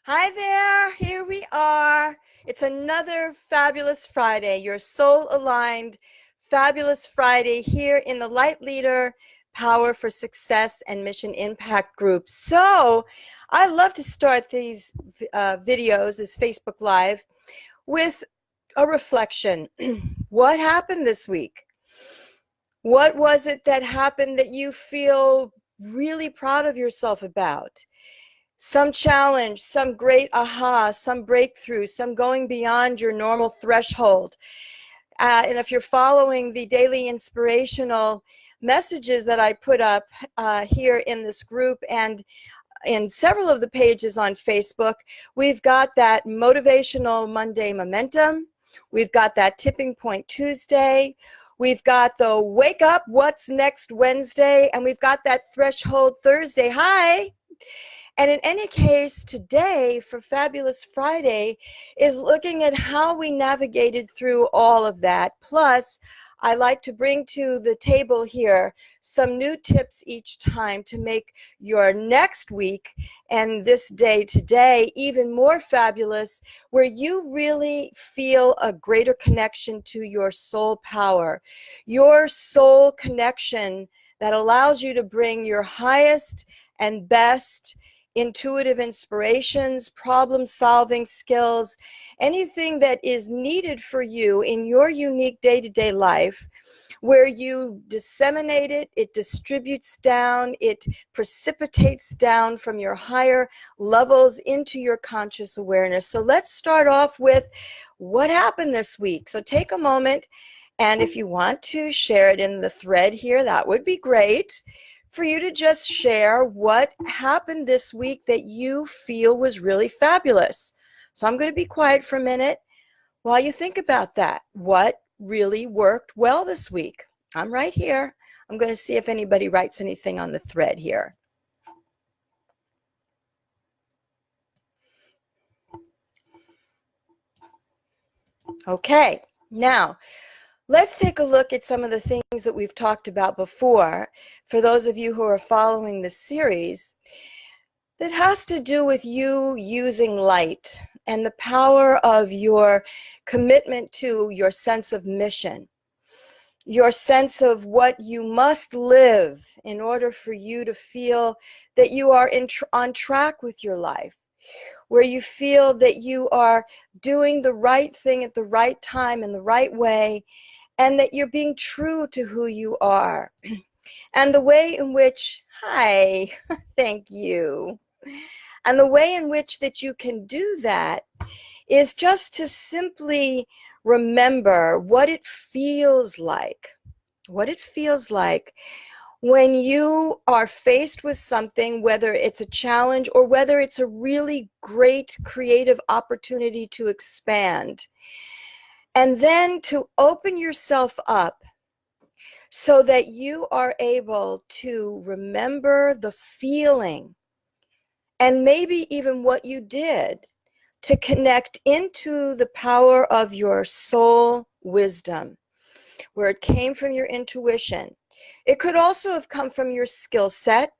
Hi there, here we are. It's another fabulous Friday, your soul aligned, fabulous Friday here in the Light Leader Power for Success and Mission Impact group. So, I love to start these videos, this Facebook Live, with a reflection. What happened this week? What was it that happened that you feel really proud of yourself about? Some challenge, some great aha, some breakthrough, some going beyond your normal threshold. And if you're following the daily inspirational messages that I put up here in this group and in several of the pages on Facebook, we've got that motivational Monday momentum. We've got that tipping point Tuesday. We've got the wake up, what's next Wednesday. And we've got that threshold Thursday. Hi. And in any case, today for Fabulous Friday is looking at how we navigated through all of that. Plus, I like to bring to the table here some new tips each time to make your next week and this day today even more fabulous, where you really feel a greater connection to your soul power, your soul connection that allows you to bring your highest and best intuitive inspirations, problem-solving skills, anything that is needed for you in your unique day-to-day life, where you disseminate it, it distributes down, it precipitates down from your higher levels into your conscious awareness. So let's start off with what happened this week. So take a moment, and if you want to share it in the thread here, that would be great, for you to just share what happened this week that you feel was really fabulous. So I'm going to be quiet for a minute while you think about that. What really worked well this week? I'm right here. I'm going to see if anybody writes anything on the thread here. Okay, now let's take a look at some of the things that we've talked about before. For those of you who are following this series, that has to do with you using light and the power of your commitment to your sense of mission, your sense of what you must live in order for you to feel that you are on track with your life, where you feel that you are doing the right thing at the right time in the right way, and that you're being true to who you are. And the way in which, hi, thank you. And the way in which that you can do that is just to simply remember what it feels like. What it feels like when you are faced with something, whether it's a challenge or whether it's a really great creative opportunity to expand. And then to open yourself up so that you are able to remember the feeling and maybe even what you did to connect into the power of your soul wisdom, where it came from your intuition. It could also have come from your skill set,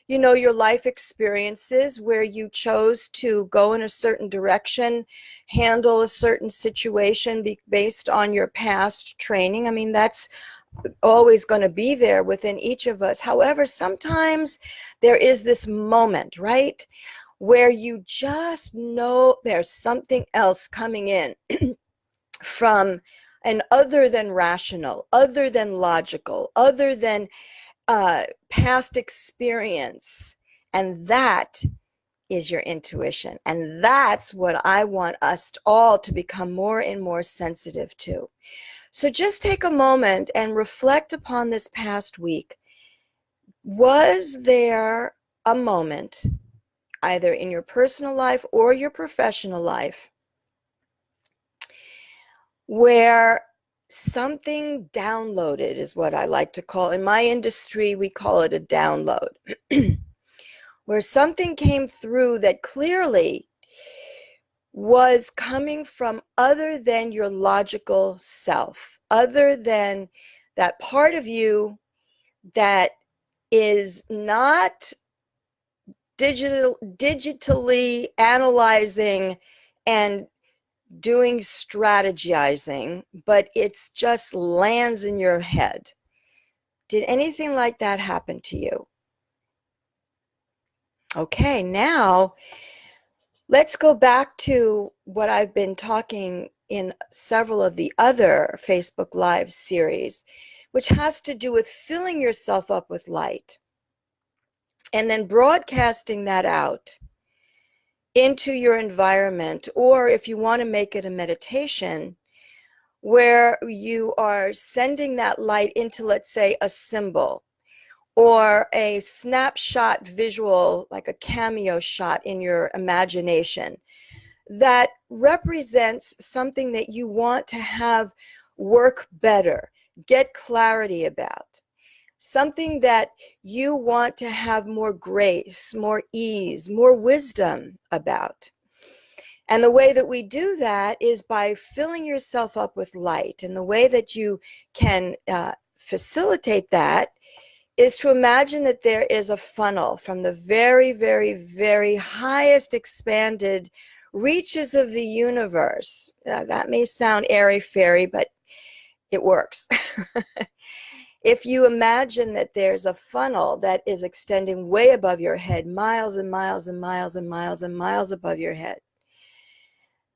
you know, your life experiences where you chose to go in a certain direction, handle a certain situation based on your past training. I mean, that's always going to be there within each of us. However, sometimes there is this moment, right, where you just know there's something else coming in from an other than rational, other than logical, other than past experience. And that is your intuition. And that's what I want us all to become more and more sensitive to. So just take a moment and reflect upon this past week. Was there a moment, either in your personal life or your professional life, where something downloaded, is what I like to call, in my industry, we call it a download, where something came through that clearly was coming from other than your logical self, other than that part of you that is not digitally analyzing and doing strategizing, but it's just lands in your head. Did anything like that happen to you? Okay, now let's go back to what I've been talking in several of the other Facebook Live series, which has to do with filling yourself up with light and then broadcasting that out into your environment, or if you want to make it a meditation, where you are sending that light into, let's say, a symbol or a snapshot visual, like a cameo shot in your imagination that represents something that you want to have work better, get clarity about, something that you want to have more grace, more ease, more wisdom about. And the way that we do that is by filling yourself up with light. And the way that you can facilitate that is to imagine that there is a funnel from the very, very, very highest expanded reaches of the universe. That may sound airy-fairy, but it works. If you imagine that there's a funnel that is extending way above your head, miles and miles and miles and miles and miles above your head,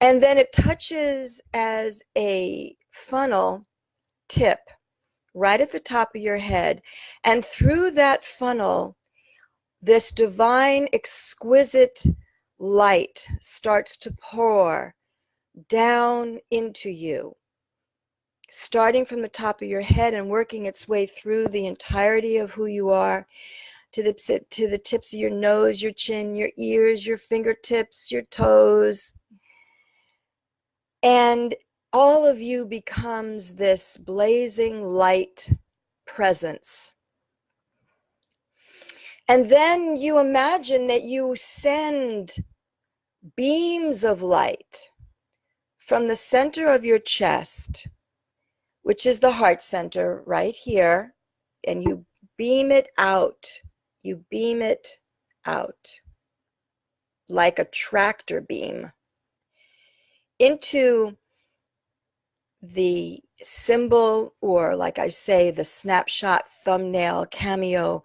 and then it touches as a funnel tip right at the top of your head. And through that funnel, this divine, exquisite light starts to pour down into you, starting from the top of your head and working its way through the entirety of who you are, to the tips of your nose, your chin, your ears, your fingertips, your toes. And all of you becomes this blazing light presence. And then you imagine that you send beams of light from the center of your chest, which is the heart center right here, and you beam it out. You beam it out like a tractor beam into the symbol, or like I say, the snapshot, thumbnail, cameo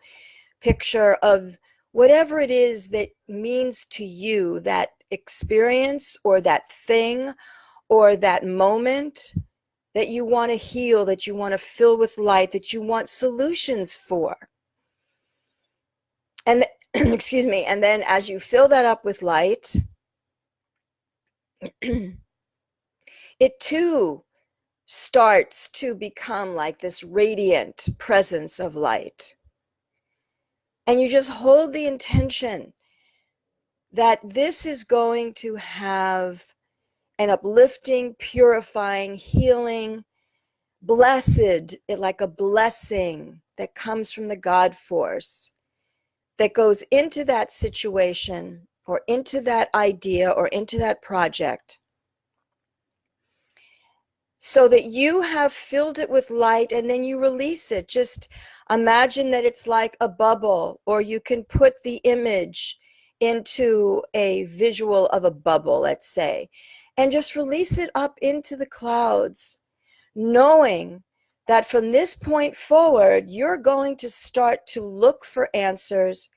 picture of whatever it is that means to you, that experience or that thing or that moment that you want to heal, that you want to fill with light, that you want solutions for. And excuse me, and then as you fill that up with light, it too starts to become like this radiant presence of light. And you just hold the intention that this is going to have an uplifting, purifying, healing, blessed, like a blessing that comes from the God force that goes into that situation or into that idea or into that project, so that you have filled it with light and then you release it. Just imagine that it's like a bubble, or you can put the image into a visual of a bubble, let's say, and just release it up into the clouds, knowing that from this point forward, you're going to start to look for answers.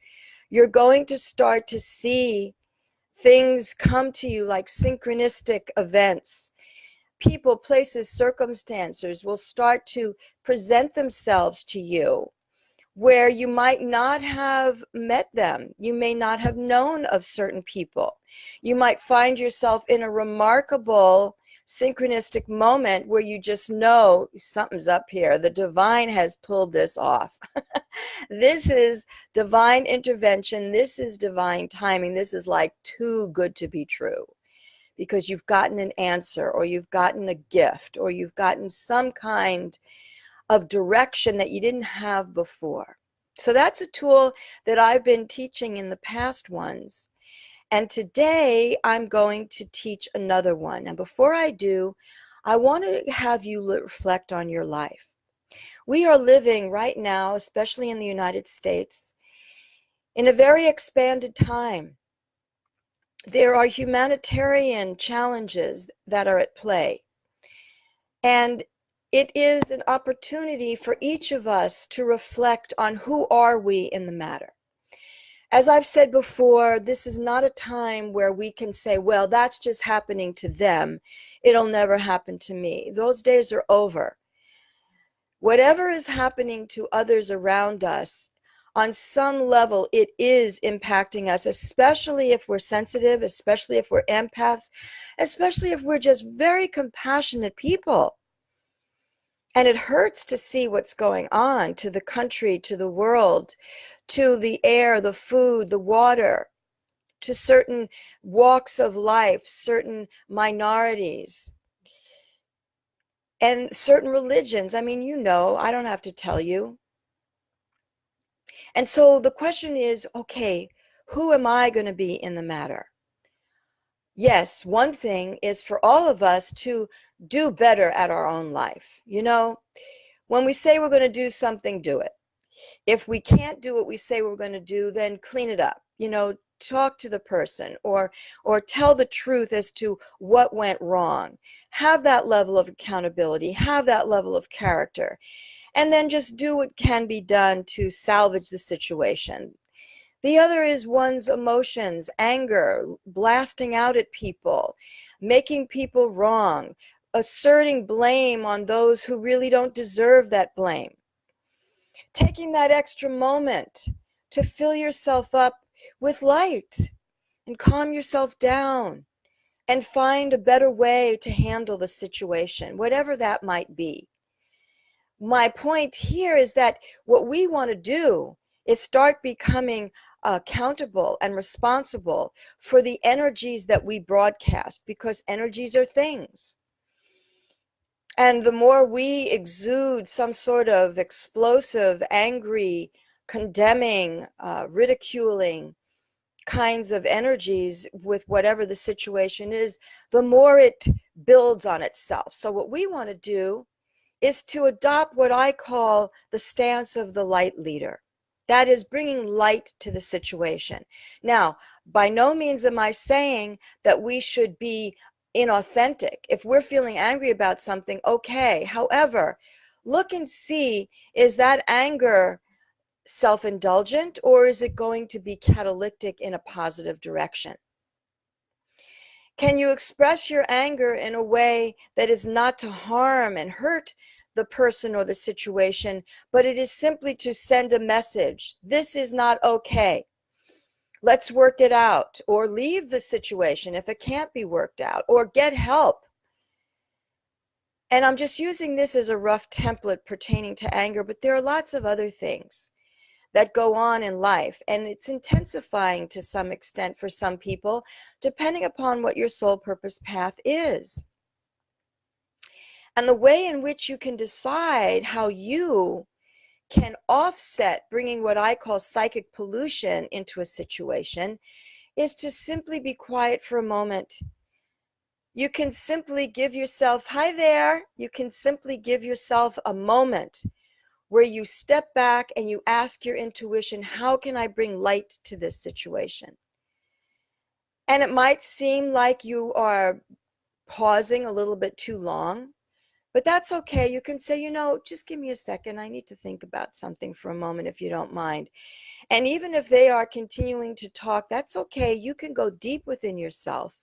You're going to start to see things come to you like synchronistic events. People, places, circumstances will start to present themselves to you where you might not have met them. You may not have known of certain people. You might find yourself in a remarkable synchronistic moment where you just know something's up here. The divine has pulled this off. This is divine intervention. This is divine timing. This is like too good to be true, because you've gotten an answer, or you've gotten a gift, or you've gotten some kind of direction that you didn't have before. So that's a tool that I've been teaching in the past ones. And today I'm going to teach another one. And before I do, I want to have you reflect on your life. We are living right now, especially in the United States, In a very expanded time, there are humanitarian challenges that are at play. And it is an opportunity for each of us to reflect on who are we in the matter. As I've said before, this is not a time where we can say, well, that's just happening to them. It'll never happen to me. Those days are over. Whatever is happening to others around us, on some level, it is impacting us, especially if we're sensitive, especially if we're empaths, especially if we're just very compassionate people. And it hurts to see what's going on to the country, to the world, to the air, the food, the water, to certain walks of life, certain minorities, and certain religions. I mean, you know, I don't have to tell you. And so the question is, okay, who am I going to be in the matter? Yes, one thing is for all of us to do better at our own life. You know, when we say we're going to do something, do it. If we can't do what we say we're going to do, then clean it up. You know, talk to the person or tell the truth as to what went wrong. Have that level of accountability, have that level of character, and then just do what can be done to salvage the situation. The other is one's emotions, anger, blasting out at people, making people wrong, asserting blame on those who really don't deserve that blame. Taking that extra moment to fill yourself up with light and calm yourself down and find a better way to handle the situation, whatever that might be. My point here is that what we want to do is start becoming accountable and responsible for the energies that we broadcast, because energies are things. And the more we exude some sort of explosive, angry, condemning, ridiculing kinds of energies with whatever the situation is, the more it builds on itself. So what we want to do is to adopt what I call the stance of the light leader. That is bringing light to the situation. Now, by no means am I saying that we should be inauthentic. If we're feeling angry about something, okay. However, look and see, is that anger self-indulgent or is it going to be catalytic in a positive direction? Can you express your anger in a way that is not to harm and hurt the person or the situation, but it is simply to send a message? This is not okay. Let's work it out, or leave the situation if it can't be worked out, or get help. And I'm just using this as a rough template pertaining to anger, but there are lots of other things that go on in life, and it's intensifying to some extent for some people, depending upon what your soul purpose path is. And the way in which you can decide how you can offset bringing what I call psychic pollution into a situation is to simply be quiet for a moment. You can simply give yourself, hi there, you can simply give yourself a moment where you step back and you ask your intuition, how can I bring light to this situation? And it might seem like you are pausing a little bit too long, but that's okay. You can say, you know, just give me a second. I need to think about something for a moment, if you don't mind. And even if they are continuing to talk, that's okay. You can go deep within yourself,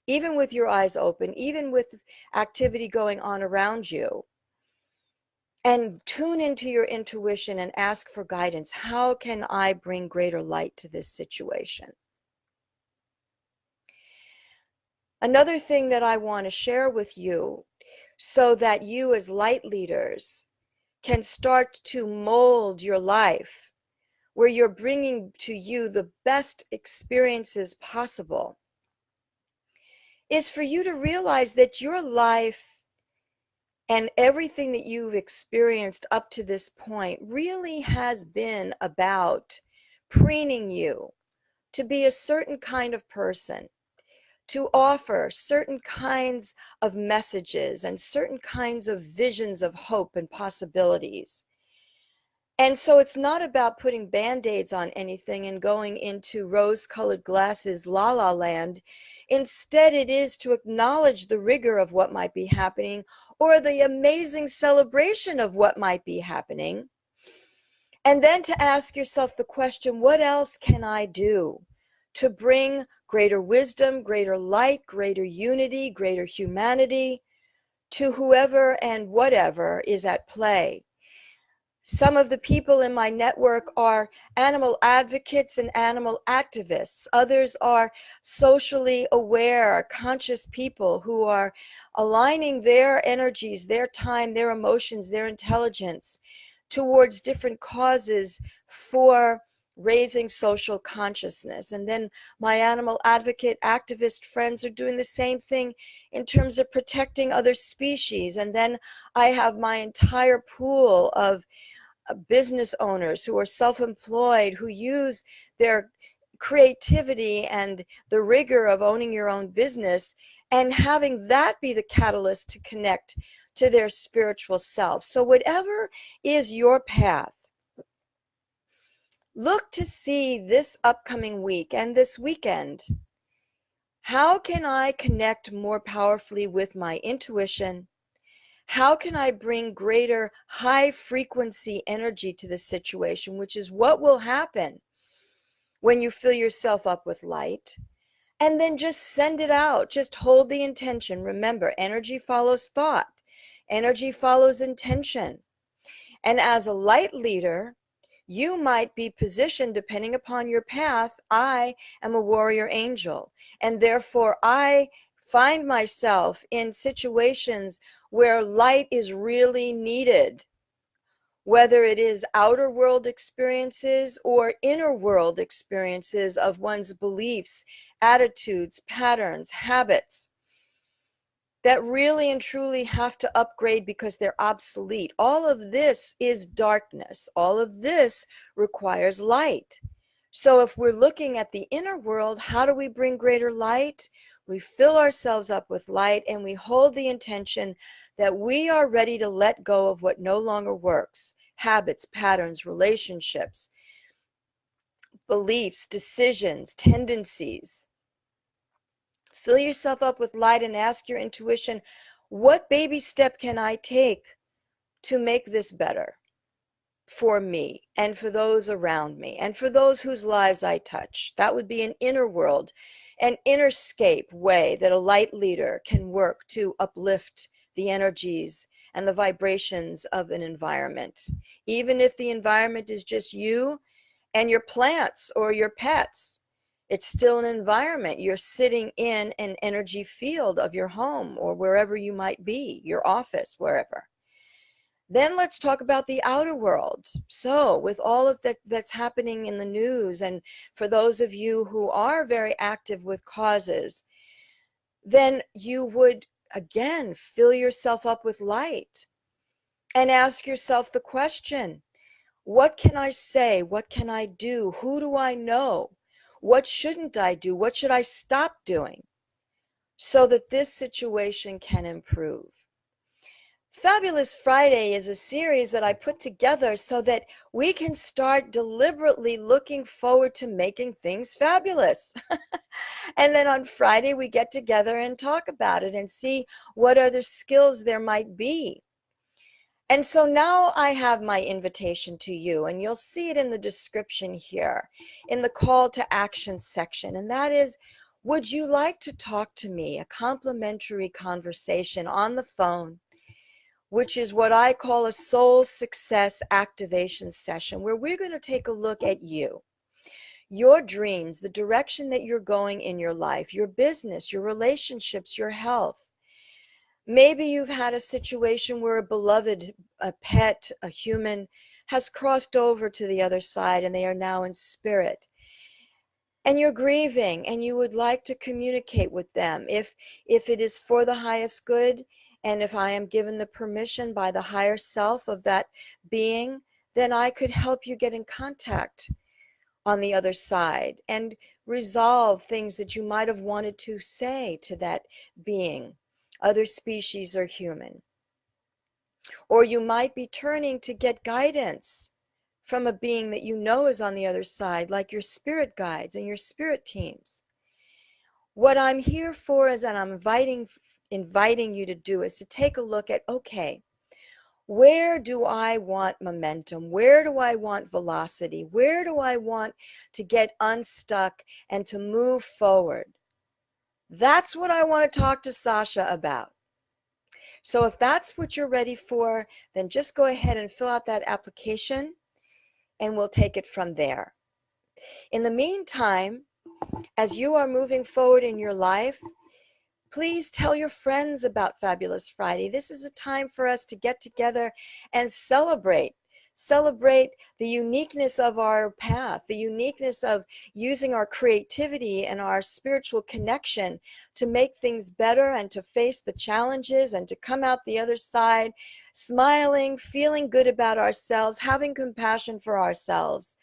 even with your eyes open, even with activity going on around you, and tune into your intuition and ask for guidance. How can I bring greater light to this situation? Another thing that I want to share with you, so that you as light leaders can start to mold your life where you're bringing to you the best experiences possible, is for you to realize that your life and everything that you've experienced up to this point really has been about preening you to be a certain kind of person, to offer certain kinds of messages and certain kinds of visions of hope and possibilities. And so it's not about putting band-aids on anything and going into rose-colored glasses, la la land. Instead, it is to acknowledge the rigor of what might be happening or the amazing celebration of what might be happening. And then to ask yourself the question, what else can I do to bring greater wisdom, greater light, greater unity, greater humanity to whoever and whatever is at play? Some of the people in my network are animal advocates and animal activists. Others are socially aware, conscious people who are aligning their energies, their time, their emotions, their intelligence towards different causes for raising social consciousness. And then my animal advocate activist friends are doing the same thing in terms of protecting other species. And then I have my entire pool of business owners who are self-employed, who use their creativity and the rigor of owning your own business and having that be the catalyst to connect to their spiritual self. So whatever is your path, look to see this upcoming week and this weekend, how can I connect more powerfully with my intuition? How can I bring greater high frequency energy to the situation, which is what will happen when you fill yourself up with light? And then just send it out. Just hold the intention. Remember, energy follows thought. Energy follows intention. And as a light leader, you might be positioned depending upon your path. I am a warrior angel, and therefore I find myself in situations where light is really needed, whether it is outer world experiences or inner world experiences of one's beliefs, attitudes, patterns, habits that really and truly have to upgrade because they're obsolete. All of this is darkness. All of this requires light. So if we're looking at the inner world, how do we bring greater light? We fill ourselves up with light and we hold the intention that we are ready to let go of what no longer works. Habits, patterns, relationships, beliefs, decisions, tendencies. Fill yourself up with light and ask your intuition, what baby step can I take to make this better for me and for those around me and for those whose lives I touch? That would be an inner world, an innerscape way that a light leader can work to uplift the energies and the vibrations of an environment. Even if the environment is just you and your plants or your pets, it's still an environment. You're sitting in an energy field of your home or wherever you might be, your office, wherever. Then let's talk about the outer world. So with all of that's happening in the news, and for those of you who are very active with causes, then you would again fill yourself up with light and ask yourself the question, what can I say? What can I do? Who do I know? What shouldn't I do? What should I stop doing so that this situation can improve? Fabulous Friday is a series that I put together so that we can start deliberately looking forward to making things fabulous. And then on Friday, we get together and talk about it and see what other skills there might be. And so now I have my invitation to you, and you'll see it in the description here, in the call to action section. And that is, would you like to talk to me? A complimentary conversation on the phone, which is what I call a soul success activation session, where we're going to take a look at you, your dreams, the direction that you're going in your life, your business, your relationships, your health. Maybe you've had a situation where a beloved, a pet, a human has crossed over to the other side and they are now in spirit. And you're grieving and you would like to communicate with them if it is for the highest good, and if I am given the permission by the higher self of that being, then I could help you get in contact on the other side and resolve things that you might have wanted to say to that being, other species or human. Or you might be turning to get guidance from a being that you know is on the other side, like your spirit guides and your spirit teams. What I'm here for is, and I'm inviting you to do, is to take a look at, okay, where do I want momentum? Where do I want velocity? Where do I want to get unstuck and to move forward? That's what I want to talk to Sasha about. So if that's what you're ready for, then just go ahead and fill out that application and we'll take it from there. In the meantime, as you are moving forward in your life, please tell your friends about Fabulous Friday. This is a time for us to get together and celebrate the uniqueness of our path, the uniqueness of using our creativity and our spiritual connection to make things better and to face the challenges and to come out the other side smiling, feeling good about ourselves, having compassion for ourselves,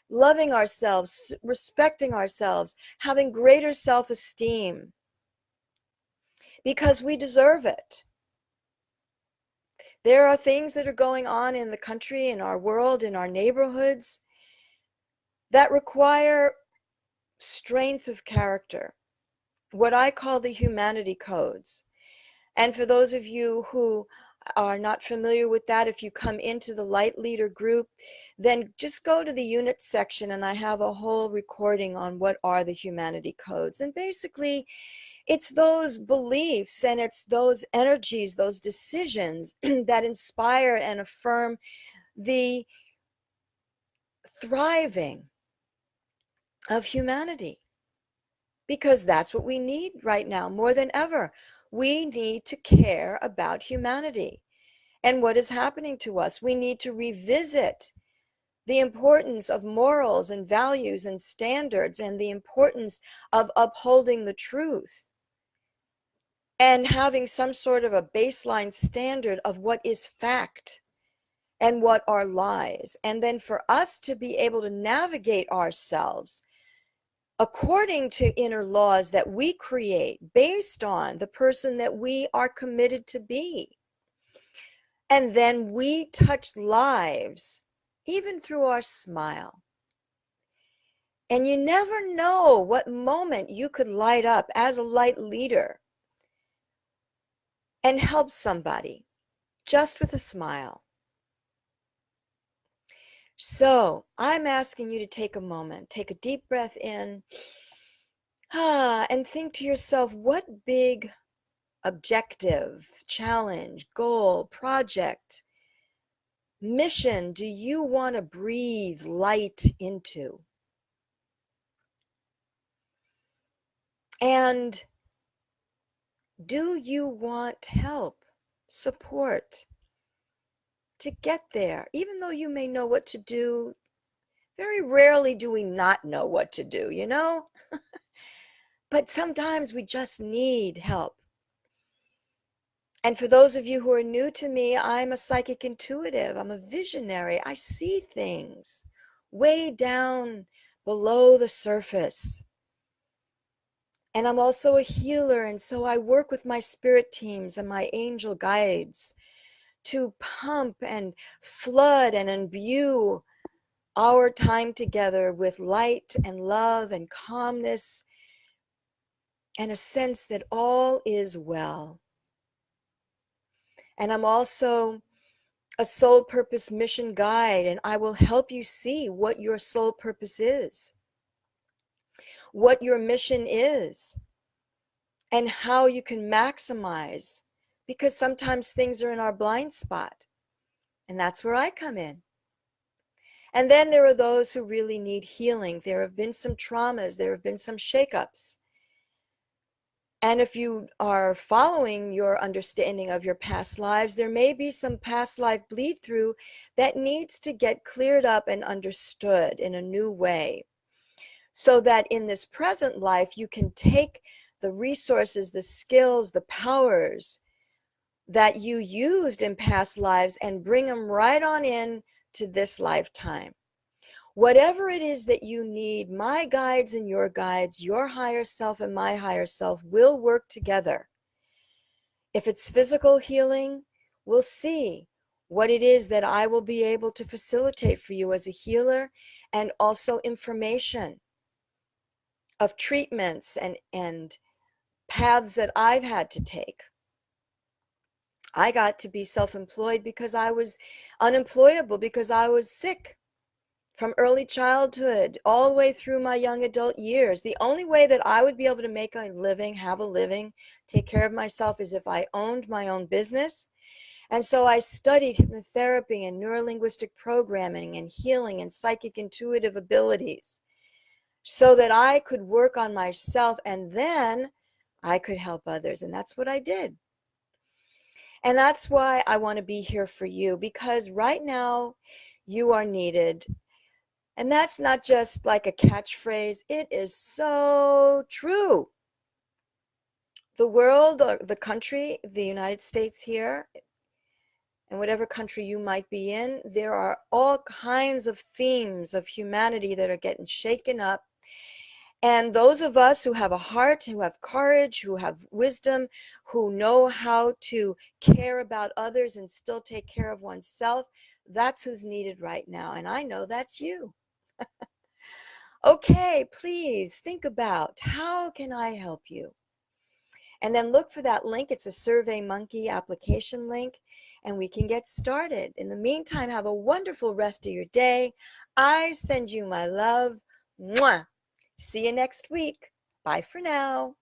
loving ourselves, respecting ourselves, having greater self-esteem, because we deserve it. There are things that are going on in the country, in our world, in our neighborhoods that require strength of character, what I call the humanity codes. And for those of you who are not familiar with that, if you come into the Light Leader group, then just go to the unit section and I have a whole recording on what are the humanity codes. And basically, it's those beliefs and it's those energies, those decisions that inspire and affirm the thriving of humanity. Because that's what we need right now more than ever. We need to care about humanity and what is happening to us. We need to revisit the importance of morals and values and standards and the importance of upholding the truth and having some sort of a baseline standard of what is fact and what are lies. And then for us to be able to navigate ourselves according to inner laws that we create based on the person that we are committed to be. And then we touch lives, even through our smile. And you never know what moment you could light up as a light leader and help somebody just with a smile. So I'm asking you to take a moment, take a deep breath in, and think to yourself, what big objective, challenge, goal, project, mission do you want to breathe light into? And do you want help, support to get there? Even though you may know what to do, very rarely do we not know what to do, you know? But sometimes we just need help. And for those of you who are new to me, I'm a psychic intuitive. I'm a visionary. I see things way down below the surface. And I'm also a healer. And so I work with my spirit teams and my angel guides to pump and flood and imbue our time together with light and love and calmness and a sense that all is well. And I'm also a soul purpose mission guide, and I will help you see what your soul purpose is, what your mission is, and how you can maximize, because sometimes things are in our blind spot, and that's where I come in. And then there are those who really need healing. There have been some traumas, there have been some shakeups. And if you are following your understanding of your past lives, there may be some past life bleed through that needs to get cleared up and understood in a new way, so that in this present life, you can take the resources, the skills, the powers that you used in past lives and bring them right on in to this lifetime. Whatever it is that you need, my guides and your guides, your higher self and my higher self will work together. If it's physical healing, we'll see what it is that I will be able to facilitate for you as a healer, and also information of treatments and paths that I've had to take. I got to be self-employed because I was unemployable, because I was sick from early childhood all the way through my young adult years. The only way that I would be able to make a living, have a living, take care of myself is if I owned my own business. And so I studied hypnotherapy and neurolinguistic programming and healing and psychic intuitive abilities so that I could work on myself, and then I could help others. And that's what I did. And that's why I want to be here for you, because right now you are needed. And that's not just like a catchphrase. It is so true. The world, or the country, the United States here, and whatever country you might be in, there are all kinds of themes of humanity that are getting shaken up. And those of us who have a heart, who have courage, who have wisdom, who know how to care about others and still take care of oneself, that's who's needed right now. And I know that's you. Okay, please think about, how can I help you? And then look for that link. It's a SurveyMonkey application link, and we can get started. In the meantime, have a wonderful rest of your day. I send you my love. Mwah. See you next week. Bye for now.